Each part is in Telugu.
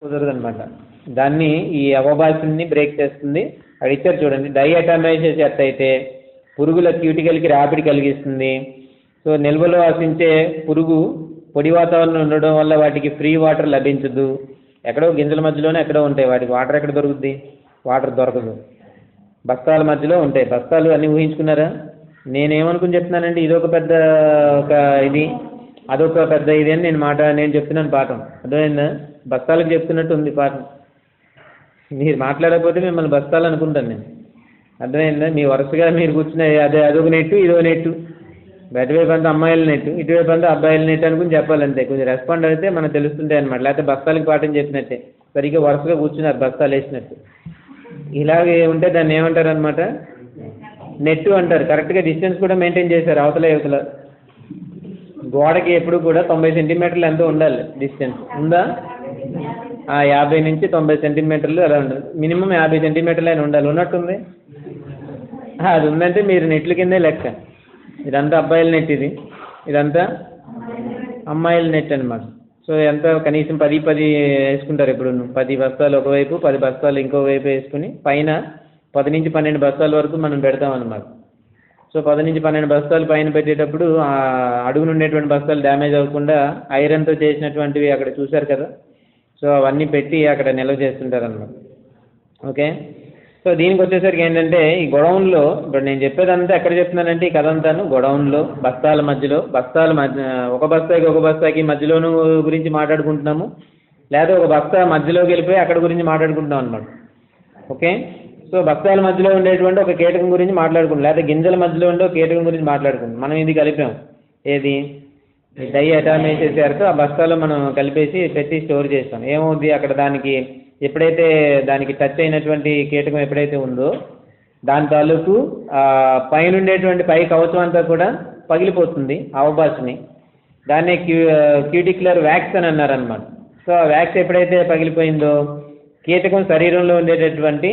కుదరదనమాట. దాన్ని ఈ అవబాసిల్ని బ్రేక్ చేస్తుంది. అది ఇచ్చారు చూడండి. డైఅటామైసేస్ ఎర్త్ అయితే పురుగుల క్యూటికల్కి రాపిడి కలిగిస్తుంది. సో నిల్వలో ఆశించే పురుగు పొడి వాతావరణం ఉండడం వల్ల వాటికి ఫ్రీ వాటర్ లభించదు. ఎక్కడో గింజల మధ్యలోనే ఎక్కడో ఉంటాయి, వాటికి వాటర్ ఎక్కడ దొరుకుద్ది? వాటర్ దొరకదు. బస్తాల మధ్యలో ఉంటాయి. బస్తాలు అన్నీ ఊహించుకున్నారా? నేనేమనుకుని చెప్తున్నానంటే ఇదొక పెద్ద ఒక ఇది, అదొక పెద్ద ఇది అని నేను చెప్తున్నాను పాఠం. అర్థమైందా? బస్తాలకు చెప్తున్నట్టు ఉంది పాఠం. మీరు మాట్లాడకపోతే మిమ్మల్ని బస్తాలు అనుకుంటాను నేను. అర్థమైందా? మీ వరుసగా మీరు కూర్చున్న అదొక నెట్టు, ఇదో నెట్టు. అటువైపు అంతా అమ్మాయిల నెట్టు, ఇటువైపు అంతా అబ్బాయిల నెట్టు అనుకుని చెప్పాలంతే. కొంచెం రెస్పాండ్ అయితే మనకు తెలుస్తుంటాయి అనమాట. లేకపోతే బస్తాలకి పాఠం చెప్పినట్టే, సరిగ్గా వరుసగా కూర్చున్నారు బస్తాలు వేసినట్టు. ఇలాగే ఉంటే దాన్ని ఏమంటారు అనమాట? నెట్టు అంటారు. కరెక్ట్గా డిస్టెన్స్ కూడా మెయింటైన్ చేశారు అవతల యువతల. గోడకి ఎప్పుడు కూడా 90 సెంటీమీటర్లు ఎంతో ఉండాలి డిస్టెన్స్. ఉందా? 50 నుంచి 90 సెంటీమీటర్లు అలా ఉండాలి. మినిమం 50 సెంటీమీటర్లు అయినా ఉండాలి. ఉన్నట్టుంది. అది ఉందంటే మీరు నెట్ల కిందే లెక్క. ఇదంతా అబ్బాయిల నెట్, ఇదంతా అమ్మాయిల నెట్ అనమాట. సో ఎంత కనీసం 10 వేసుకుంటారు. ఎప్పుడు 10 బస్తాలు ఒకవైపు, 10 బస్తాలు ఇంకో వైపు వేసుకుని పైన 10 నుంచి 12 బస్తాల వరకు మనం పెడతాం అన్నమాట. సో 10 నుంచి 12 బస్తాలు పైన పెట్టేటప్పుడు అడుగున ఉండేటువంటి బస్తాలు డ్యామేజ్ అవ్వకుండా ఐరన్తో చేసినటువంటివి అక్కడ చూశారు కదా. సో అవన్నీ పెట్టి అక్కడ నిల్వ చేస్తుంటారు అన్నమాట. ఓకే. సో దీనికి వచ్చేసరికి ఏంటంటే ఈ గొడౌన్లో ఇప్పుడు నేను చెప్పేదంతా ఎక్కడ చెప్తున్నానంటే ఈ కథ అంతాను గొడౌన్లో బస్తాల మధ్యలో, ఒక బస్తాకి మధ్యలోనూ గురించి మాట్లాడుకుంటున్నాము, లేదా ఒక బస్తా మధ్యలోకి వెళ్ళిపోయి అక్కడ గురించి మాట్లాడుకుంటున్నాం అనమాట. ఓకే. సో బస్తాల మధ్యలో ఉండేటువంటి ఒక కీటకం గురించి మాట్లాడుకుంటాం, లేదా గింజల మధ్యలో ఉండే ఒక కీటకం గురించి మాట్లాడుకుంటాం. మనం ఇది కలిపాం. ఏది? డైఅటామైసేస్ ఎర్త్ ఆ బస్తాలో మనం కలిపేసి పెట్టి స్టోర్ చేస్తాం. ఏమవుద్ది అక్కడ? దానికి ఎప్పుడైతే దానికి టచ్ అయినటువంటి కీటకం ఎప్పుడైతే ఉందో దాని తాలూకు పైన ఉండేటువంటి పై కవచం అంతా కూడా పగిలిపోతుంది అవబాస్ని. దాన్నే క్యూటిక్యులర్ వ్యాక్స్ అని అన్నారనమాట. సో ఆ వ్యాక్స్ ఎప్పుడైతే పగిలిపోయిందో కీటకం శరీరంలో ఉండేటటువంటి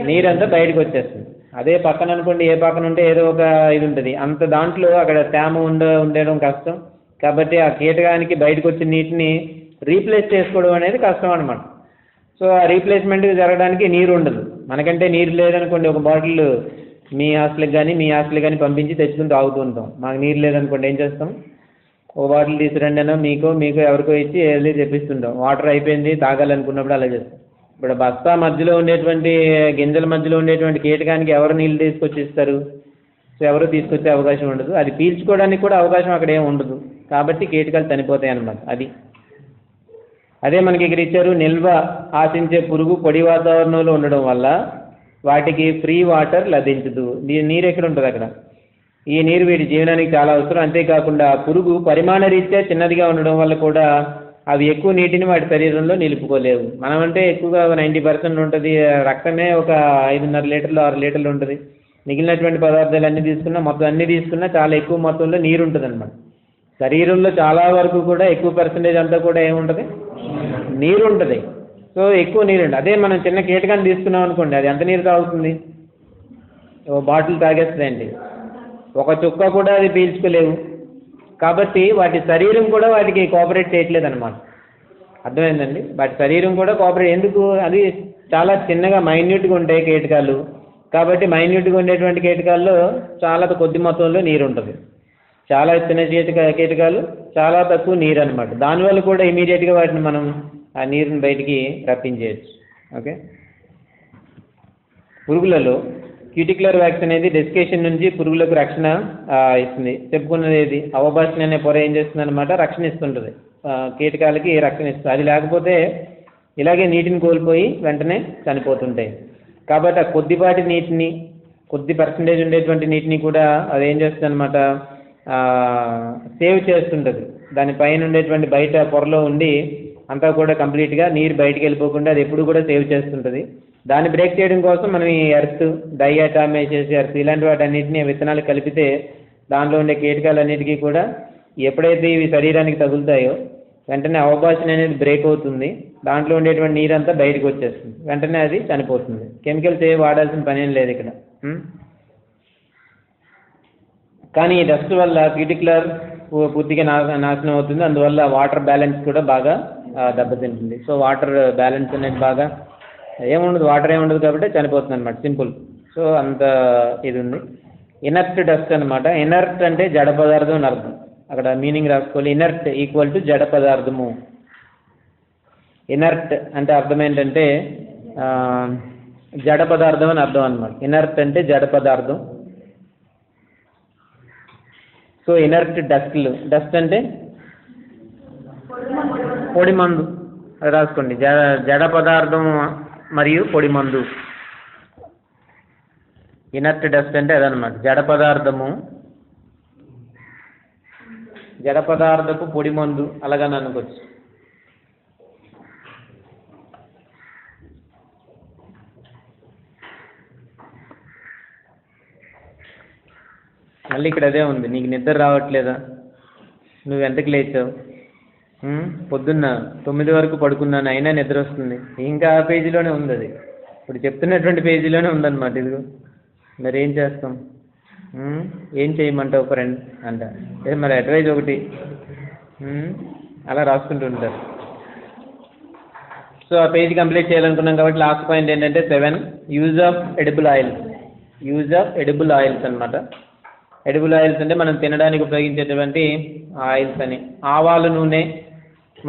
నీరంతా బయటకు వచ్చేస్తుంది. అదే పక్కన అనుకోండి, ఏ పక్కన ఉంటే ఏదో ఒక ఇది ఉంటుంది, అంత దాంట్లో అక్కడ తేమ ఉండడం కష్టం. కాబట్టి ఆ కీటకానికి బయటకు వచ్చిన నీటిని రీప్లేస్ చేసుకోవడం అనేది కష్టం అనమాట. సో ఆ రీప్లేస్మెంట్ జరగడానికి నీరు ఉండదు. మనకంటే నీరు లేదనుకోండి, ఒక బాటిల్ మీ హాస్టల్కి కానీ పంపించి తెచ్చుకుని తాగుతూ ఉంటాం. మాకు నీరు లేదనుకోండి ఏం చేస్తాం? ఒక బాటిల్ తీసుకురండి అనో మీకో ఎవరికో ఇచ్చి వెళ్ళి తెప్పిస్తుంటాం. వాటర్ అయిపోయింది తాగాలనుకున్నప్పుడు అలా చేస్తాం. ఇప్పుడు బస్తా మధ్యలో ఉండేటువంటి గింజల మధ్యలో ఉండేటువంటి కీటకానికి ఎవరు నీళ్ళు తీసుకొచ్చి ఇస్తారు? సో ఎవరు తీసుకొచ్చే అవకాశం ఉండదు. అది పీల్చుకోవడానికి కూడా అవకాశం అక్కడ ఏమి ఉండదు. కాబట్టి కీటకాలు చనిపోతాయి అన్నమాట. అదే మనకి ఇక్కడ ఇచ్చారు. నిల్వ ఆశించే పురుగు పొడి వాతావరణంలో ఉండడం వల్ల వాటికి ఫ్రీ వాటర్ లభించదు. నీరు ఎక్కడ ఉంటుంది అక్కడ? ఈ నీరు వీటి జీవనానికి చాలా అవసరం. అంతేకాకుండా పురుగు పరిమాణ రీత్యా చిన్నదిగా ఉండడం వల్ల కూడా అవి ఎక్కువ నీటిని వాటి శరీరంలో నిలుపుకోలేవు. మనమంటే ఎక్కువగా 90% ఉంటుంది. రక్తమే ఒక 5.5 లీటర్లు 6 లీటర్లు ఉంటుంది. మిగిలినటువంటి పదార్థాలు అన్నీ తీసుకున్నా చాలా ఎక్కువ మొత్తంలో నీరు ఉంటుంది అన్నమాట. శరీరంలో చాలా వరకు కూడా ఎక్కువ పర్సెంటేజ్ అంతా కూడా ఏముంటుంది? నీరు ఉంటుంది. సో ఎక్కువ నీరు ఉంటుంది. అదే మనం చిన్న కీటకాన్ని తీసుకున్నాం అనుకోండి, అది ఎంత నీరు తాగుతుంది? ఓ బాటిల్ తాగేస్తుందండి. ఒక చుక్క కూడా అది పీల్చుకోలేవు. కాబట్టి వాటి శరీరం కూడా వాటికి కోఆపరేట్ చేయట్లేదు అనమాట. అర్థమైందండి? వాటి శరీరం కూడా కోఆపరేట్ ఎందుకు? అది చాలా చిన్నగా మైన్యూట్గా ఉంటాయి కీటకాలు. కాబట్టి మైన్యూట్గా ఉండేటువంటి కీటకాల్లో చాలా కొద్ది మొత్తంలో నీరు ఉంటుంది. చాలా చిన్న కీటకాలు చాలా తక్కువ నీరు అనమాట. దానివల్ల కూడా ఇమీడియట్గా వాటిని మనం ఆ నీరుని బయటికి రప్పించేయచ్చు. ఓకే. పురుగులలో క్యూటిక్యులర్ వ్యాక్స్ అనేది డెసికేషన్ నుంచి పురుగులకు రక్షణ ఇస్తుంది. చెప్పుకున్నది ఏది? అవబాసన అనే పొర ఏం చేస్తుంది అనమాట? రక్షణ ఇస్తుంటుంది, కీటకాలకి రక్షణ ఇస్తుంది. అది లేకపోతే ఇలాగే నీటిని కోల్పోయి వెంటనే చనిపోతుంటాయి. కాబట్టి ఆ కొద్దిపాటి నీటిని, కొద్ది పర్సంటేజ్ ఉండేటువంటి నీటిని కూడా అది ఏం చేస్తుంది అనమాట? సేవ్ చేస్తుంటుంది. దాని పైన ఉండేటువంటి బయట పొరలో ఉండి అంతా కూడా కంప్లీట్గా నీరు బయటికి వెళ్ళిపోకుండా అది ఎప్పుడు కూడా సేవ్ చేస్తుంటుంది. దాన్ని బ్రేక్ చేయడం కోసం మనం ఈ ఎర్త్, డైఅటామైసేస్ ఎర్త్ ఇలాంటి వాటన్నిటిని విత్తనాలు కలిపితే దానిలో ఉండే కీటకాలన్నిటికీ కూడా ఎప్పుడైతే ఇవి శరీరానికి తగులుతాయో వెంటనే అవబాసన అనేది బ్రేక్ అవుతుంది. దాంట్లో ఉండేటువంటి నీరంతా బయటకు వచ్చేస్తుంది. వెంటనే అది చనిపోతుంది. కెమికల్స్ ఏవి వాడాల్సిన పని ఏం లేదు ఇక్కడ. కానీ ఈ డస్ట్ వల్ల క్యూటిక్యులర్ పూర్తిగా నాశనం అవుతుంది. అందువల్ల వాటర్ బ్యాలెన్స్ కూడా బాగా దెబ్బతింటుంది. సో వాటర్ బ్యాలెన్స్ అనేది బాగా ఏముండదు, వాటర్ ఏముండదు కాబట్టి చనిపోతుంది అనమాట, సింపుల్. సో అంత ఇది ఉంది. ఇనర్ట్ డస్ట్ అనమాట. ఇనర్ట్ అంటే జడ పదార్థం అని అర్థం. అక్కడ మీనింగ్ రాసుకోవాలి. ఇనర్ట్ ఈక్వల్ టు జడ పదార్థము. ఇనర్ట్ అంటే అర్థం ఏంటంటే జడ పదార్థం అని అర్థం అనమాట. ఇనర్ట్ అంటే జడ పదార్థం. So inert డస్ట్లు. డస్ట్ అంటే పొడి మందు, అది రాసుకోండి. జడ పదార్థం మరియు పొడి మందు. ఇనర్ట్ డస్ట్ అంటే అదనమాట, జడ పదార్థము, జడ పదార్థపు పొడి మందు అలాగని అనుకోవచ్చు. మళ్ళీ ఇక్కడ అదే ఉంది. నీకు నిద్ర రావట్లేదా? నువ్వు ఎంతకు లేచావు? పొద్దున్న 9 వరకు పడుకున్నాను, అయినా నిద్ర వస్తుంది. ఇంకా ఆ పేజీలోనే ఉంది అది, ఇప్పుడు చెప్తున్నటువంటి పేజీలోనే ఉందన్నమాట. ఇదిగో మరి ఏం చేస్తాం? ఏం చేయమంటావు ఫ్రెండ్ అంట. మరి అడ్వైజ్ ఒకటి అలా రాసుకుంటూ ఉంటారు. సో ఆ పేజీ కంప్లీట్ చేయాలనుకున్నాం కాబట్టి లాస్ట్ పాయింట్ ఏంటంటే 7 use of edible oils. Use of edible oils అనమాట. ఎడిబుల్ ఆయిల్స్ అంటే మనం తినడానికి ఉపయోగించేటువంటి ఆయిల్స్ అని. ఆవాల నూనె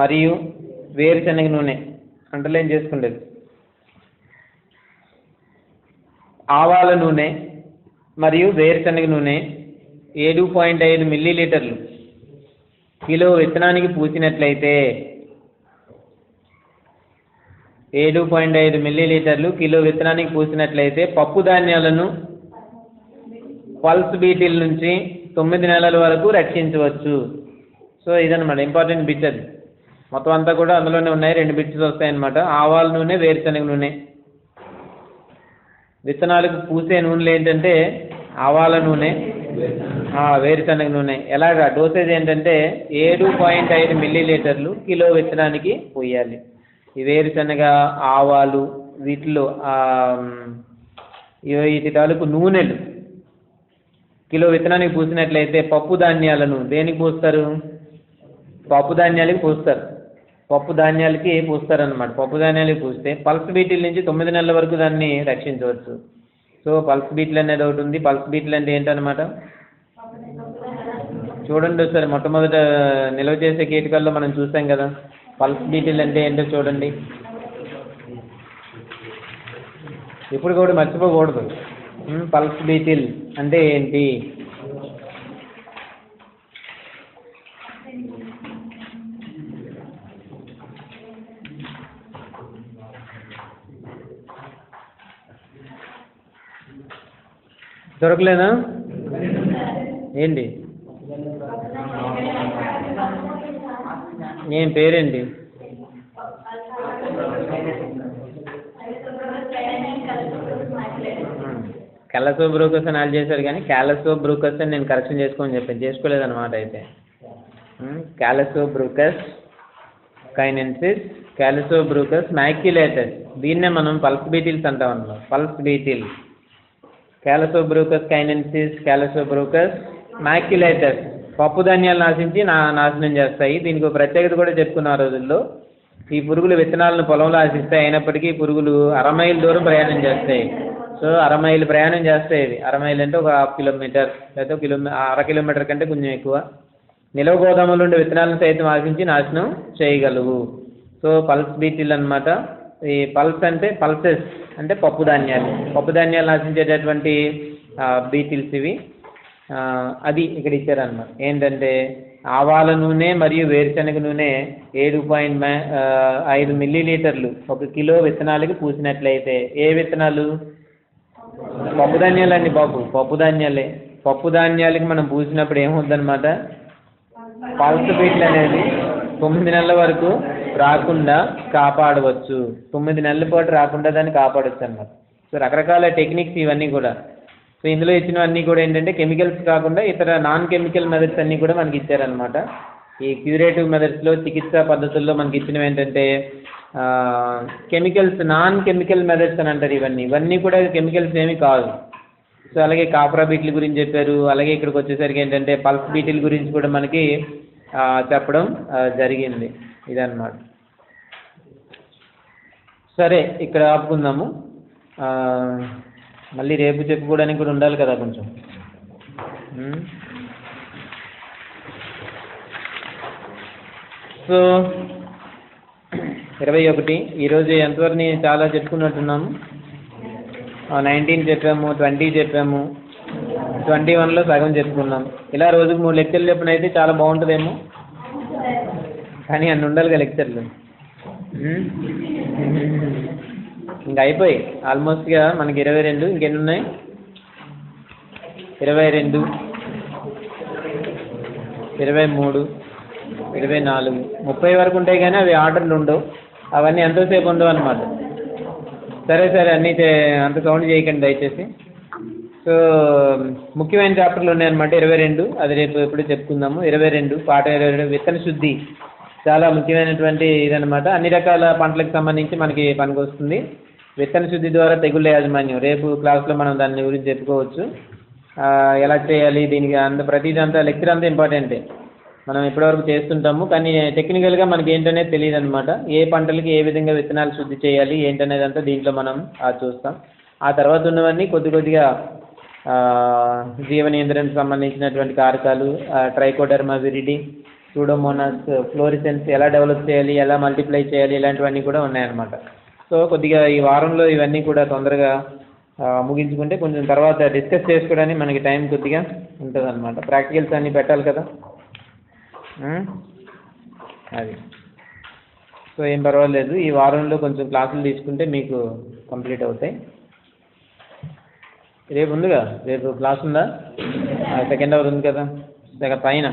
మరియు వేరుశనగ నూనె అంటలేం చేసుకుండేది. ఆవాల నూనె మరియు వేరుశనగ నూనె 7.5 మిల్లీలీటర్లు కిలో విత్తనానికి పూసినట్లయితే 7.5 మిల్లీలీటర్లు కిలో విత్తనానికి పూసినట్లయితే పప్పు ధాన్యాలను పల్స్ బీటిల్ నుంచి 9 నెలల వరకు రక్షించవచ్చు. సో ఇదన్నమాట ఇంపార్టెంట్ బిట్. అది మొత్తం అంతా కూడా అందులోనే ఉన్నాయి. 2 బిట్స్ వస్తాయన్నమాట. ఆవాల నూనె, వేరుశనగ నూనె. విత్తనాలకు పూసే నూనెలు ఏంటంటే ఆవాల నూనె, వేరుశనగ నూనె. ఎలాగా డోసేజ్ ఏంటంటే 7.5 మిల్లీలీటర్లు కిలో విత్తనానికి పోయాలి. ఈ వేరుశనగ, ఆవాలు వీటిలో వీటి తాలూకు నూనెలు కిలో విత్తనానికి పూసినట్లయితే పప్పు ధాన్యాలను దేనికి పూస్తారు? పప్పు ధాన్యాలకి పూస్తారు. పప్పు ధాన్యాలకి పూస్తారనమాట. పప్పు ధాన్యాలకి పూస్తే పల్స్ బీటిల్ నుంచి 9 నెలల వరకు దాన్ని రక్షించవచ్చు. సో పల్స్ బీటిల్ అనేది ఒకటి ఉంది. పల్స్ బీటిల్ అంటే ఏంటన్నమాట చూడండి ఒకసారి. మొట్టమొదట నిల్వ చేసే కీటకాల్లో మనం చూసాం కదా. పల్స్ బీటిల్ అంటే ఏంటో చూడండి. ఇప్పుడు కూడా మర్చిపోకూడదు. పల్స్ బీటిల్ అంటే ఏంటి? దొరకలేదా ఏంటి? ఏం పేరేంటి? క్యాలసోబ్రూకస్ అని యాడ్ చేశారు కానీ క్యాలసోబ్రూకస్ అని నేను కరెక్షన్ చేసుకోమని చెప్పాను, చేసుకోలేదన్నమాట. అయితే క్యాలసోబ్రూకస్ కైనెన్సిస్, క్యాలసోబ్రూకస్ మ్యాక్యులేటస్, దీన్నే మనం పల్స్ బీటిల్స్ అంటాం అన్నమాట. పల్స్ బీటిల్, క్యాలసోబ్రూకస్ కైనెన్సిస్, క్యాలసోబ్రూకస్ మ్యాక్యులేటస్ పప్పు ధాన్యాలు నాశనం చేస్తాయి. దీనికి ఒక ప్రత్యేకత కూడా చెప్పుకున్న ఆ రోజుల్లో. ఈ పురుగులు విత్తనాలను పొలంలో ఆశిస్తాయి, అయినప్పటికీ పురుగులు 1/2 మైల్ దూరం ప్రయాణం చేస్తాయి. సో 1/2 మైల్ ప్రయాణం చేస్తాయి. ఇది 1/2 మైల్ అంటే ఒక 1/2 కిలోమీటర్ లేదా 1/2 కిలోమీటర్ కంటే కొంచెం ఎక్కువ. నిలవ గోదాముల నుండి విత్తనాలను సైతం ఆశించి నాశనం చేయగలవు. సో పల్స్ బీటిల్ అనమాట. ఈ పల్స్ అంటే పల్సెస్ అంటే పప్పు ధాన్యాలు, పప్పు ధాన్యాలు నాశించేటటువంటి బీటిల్స్ ఇవి. అది ఇక్కడ ఇచ్చారన్నమాట. ఏంటంటే ఆవాల నూనె మరియు వేరుశనగ నూనె 7.5 మిల్లీలీటర్లు 1 కిలో విత్తనాలకి పూసినట్లయితే. ఏ విత్తనాలు? పప్పు ధాన్యాలండి బాబు, పప్పు ధాన్యాలే. పప్పు ధాన్యాలకి మనం పూసినప్పుడు ఏమవుతుందన్నమాట, పల్స్ బీటిల్ అనేది 9 నెలల వరకు రాకుండా కాపాడవచ్చు. 9 నెలల పాటు రాకుండా దాన్ని కాపాడవచ్చు అన్నమాట. సో రకరకాల టెక్నిక్స్ ఇవన్నీ కూడా. సో ఇందులో ఇచ్చినవన్నీ కూడా ఏంటంటే కెమికల్స్ కాకుండా ఇతర నాన్ కెమికల్ మెథడ్స్ అన్నీ కూడా మనకి ఇచ్చారనమాట. ఈ క్యూరేటివ్ మెథడ్స్లో, చికిత్సా పద్ధతుల్లో మనకి ఇచ్చినవి ఏంటంటే కెమికల్స్, నాన్ కెమికల్ మెథడ్స్ అని అంటారు. ఇవన్నీ కూడా కెమికల్స్ ఏమీ కాదు. సో అలాగే కాప్రా బీటిల్ గురించి చెప్పారు. అలాగే ఇక్కడికి వచ్చేసరికి ఏంటంటే పల్స్ బీటిల్ గురించి కూడా మనకి చెప్పడం జరిగింది. ఇదన్నమాట. సరే, ఇక్కడ ఆపుకుందాము. మళ్ళీ రేపు చెప్పుకోవడానికి కూడా ఉండాలి కదా కొంచెం. సో 21 ఈరోజు ఎంతవరకు చాలా చెప్పుకున్నట్టున్నాము. 19 చెప్పాము, 20 చెప్పాము, 21లో సగం చెప్పుకున్నాం. ఇలా రోజుకు 3 లెక్చర్లు చెప్పిన అయితే చాలా బాగుంటుందేమో, కానీ అన్ని ఉండాలి కదా లెక్చర్లు. ఇంకా అయిపోయి ఆల్మోస్ట్గా మనకి 22. ఇంకెన్ని ఉన్నాయి? 22, 23, 24, 30 వరకు ఉంటాయి. కానీ అవి ఆర్డర్లు ఉండవు. అవన్నీ ఎంతోసేపు ఉండవు అన్నమాట. సరే అన్నీ అంత సౌండ్ చేయకండి దయచేసి. సో ముఖ్యమైన చాప్టర్లు ఉన్నాయన్నమాట 22. అది రేపు ఎప్పుడు చెప్పుకుందాము. 22 పాట 22 విత్తన శుద్ధి చాలా ముఖ్యమైనటువంటి ఇదన్నమాట. అన్ని రకాల పంటలకు సంబంధించి మనకి పనికి వస్తుంది. విత్తన శుద్ధి ద్వారా తెగుళ్ళ యాజమాన్యం రేపు క్లాస్లో మనం దాని గురించి చెప్పుకోవచ్చు. ఎలా చేయాలి, దీనికి ప్రతిదీ అంతా లెక్చర్ అంతా ఇంపార్టెంటే. మనం ఇప్పటివరకు చేస్తుంటాము, కానీ టెక్నికల్గా మనకి ఏంటనేది తెలియదు అనమాట. ఏ పంటలకి ఏ విధంగా విత్తనాలు శుద్ధి చేయాలి ఏంటనేది అంతా దీంట్లో మనం చూస్తాం. ఆ తర్వాత ఉన్నవన్నీ కొద్దిగా జీవ నియంత్రణకు సంబంధించినటువంటి కారకాలు, ట్రైకోడర్మా విరిడి, సూడోమోనాస్, ఫ్లోరిసెన్స్ ఎలా డెవలప్ చేయాలి, ఎలా మల్టిప్లై చేయాలి, ఇలాంటివన్నీ కూడా ఉన్నాయన్నమాట. సో కొద్దిగా ఈ వారంలో ఇవన్నీ కూడా తొందరగా ముగించుకుంటే కొంచెం తర్వాత డిస్కస్ చేసుకోవడానికి మనకి టైం కొద్దిగా ఉంటుంది అనమాట. ప్రాక్టికల్స్ అన్నీ పెట్టాలి కదా, అది. సో ఏం పర్వాలేదు, ఈ వారంలో కొంచెం క్లాసులు తీసుకుంటే మీకు కంప్లీట్ అవుతాయి. రేపు ఉందిగా, రేపు క్లాస్ ఉందా? సెకండ్ అవర్ ఉంది కదా పైన.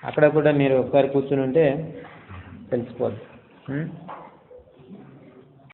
అక్కడ కూడా మీరు ఒకసారి కూర్చుని ఉంటే తెలిసిపోద్ది.